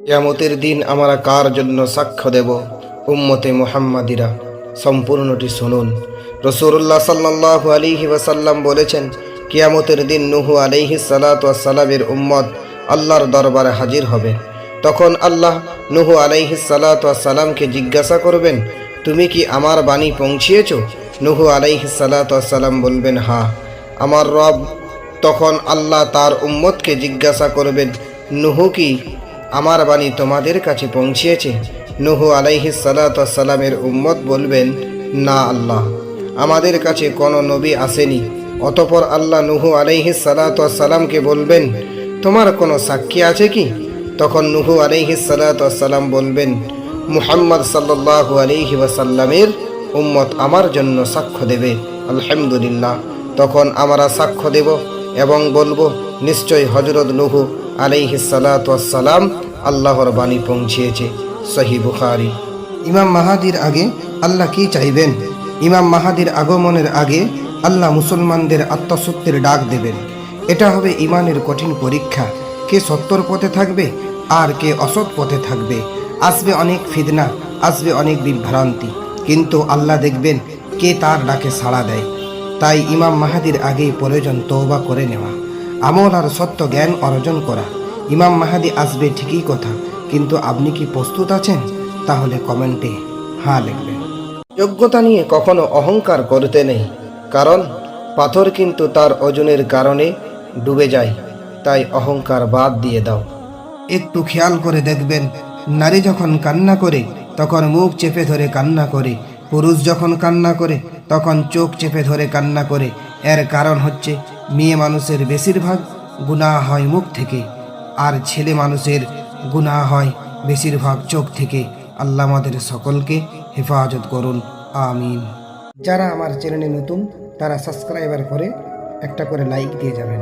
কিয়ামতের দিন আমরা কার জন্য সাক্ষ্য দেব? উম্মতে মুহাম্মাদিরা সম্পূর্ণটি শুনুন। রাসূলুল্লাহ সাল্লাল্লাহু আলাইহি ওয়াসাল্লাম বলেছেন, কিয়ামতের দিন নূহ আলাইহিস সালাতু ওয়াস সালামের উম্মত আল্লাহর দরবারে হাজির হবে। তখন আল্লাহ নূহ আলাইহিস সালাতু ওয়াস সালামকে জিজ্ঞাসা করবেন, তুমি কি আমার বাণী পৌঁছিয়েছ? নূহ আলাইহিস সালাতু ওয়াস সালাম বলবেন, হ্যাঁ আমার রব। তখন আল্লাহ তার উম্মতকে জিজ্ঞাসা করবেন, নূহ কি আমার বাণী তোমাদের কাছে পৌঁছিয়েছে? নূহ আলাইহিস সালাতু ওয়াস সালামের উম্মত বলবেন, না আল্লাহ, আমাদের কাছে কোনো নবী আসেনি। অতঃপর আল্লাহ নূহ আলাইহিস সালাতু ওয়াস সালামকে বলবেন, তোমার কোনো সাক্ষী আছে কি? তখন নূহ আলাইহিস সালাতু ওয়াস সালাম বলবেন, মুহাম্মদ সাল্লাল্লাহু আলাইহি ওয়াসাল্লামের উম্মত আমার জন্য সাক্ষ্য দেবে, আলহামদুলিল্লাহ। তখন আমরা সাক্ষ্য দেব এবং বলবো, নিশ্চয় হযরত নূহ আলাইহিস সালাতু ওয়াস সালাম আল্লাহর বাণী পৌঁছিয়েছে। সহিহ বুখারী। ইমাম মাহাদির আগে আল্লাহ কি চাইবেন? ইমাম মাহাদির আগমনের আগে আল্লাহ মুসলমানদের আত্মসত্যের ডাক দেবেন। এটা হবে ইমানের কঠিন পরীক্ষা। কে সত্যর পথে থাকবে আর কে অসৎ পথে থাকবে। আসবে অনেক ফিতনা, আসবে অনেক বিভ্রান্তি, কিন্তু আল্লাহ দেখবেন কে তার ডাকে সাড়া দেয়। তাই ইমাম মাহাদির আগেই প্রয়োজন তওবা করে নেওয়া, আমল আর সত্য জ্ঞান অর্জন করা। ইমাম মাহাদি আসবে ঠিকই কথা, কিন্তু আপনি কি প্রস্তুত আছেন? তাহলে কমেন্টে হ্যাঁ লিখবেন। যোগ্যতা নিয়ে কখনো অহংকার করতে নেই, কারণ পাথর কিন্তু তার ওজনের কারণে ডুবে যায়। তাই অহংকার বাদ দিয়ে দাও। একটু খেয়াল করে দেখবেন, নারী যখন কান্না করে তখন মুখ চেপে ধরে কান্না করে, পুরুষ যখন কান্না করে তখন চোখ চেপে ধরে কান্না করে। এর কারণ হচ্ছে মেয়ে মানুষের বেশিরভাগ গুনাহ হয় মুখ থেকে, আর ছেলে মানুষের গুনাহ হয় বেশিরভাগ চোখ থেকে। আল্লাহ আমাদের সকলকে হেফাজত করুন, আমিন। যারা আমার চ্যানেলে নতুন তারা সাবস্ক্রাইবার করে একটা করে লাইক দিয়ে যাবেন।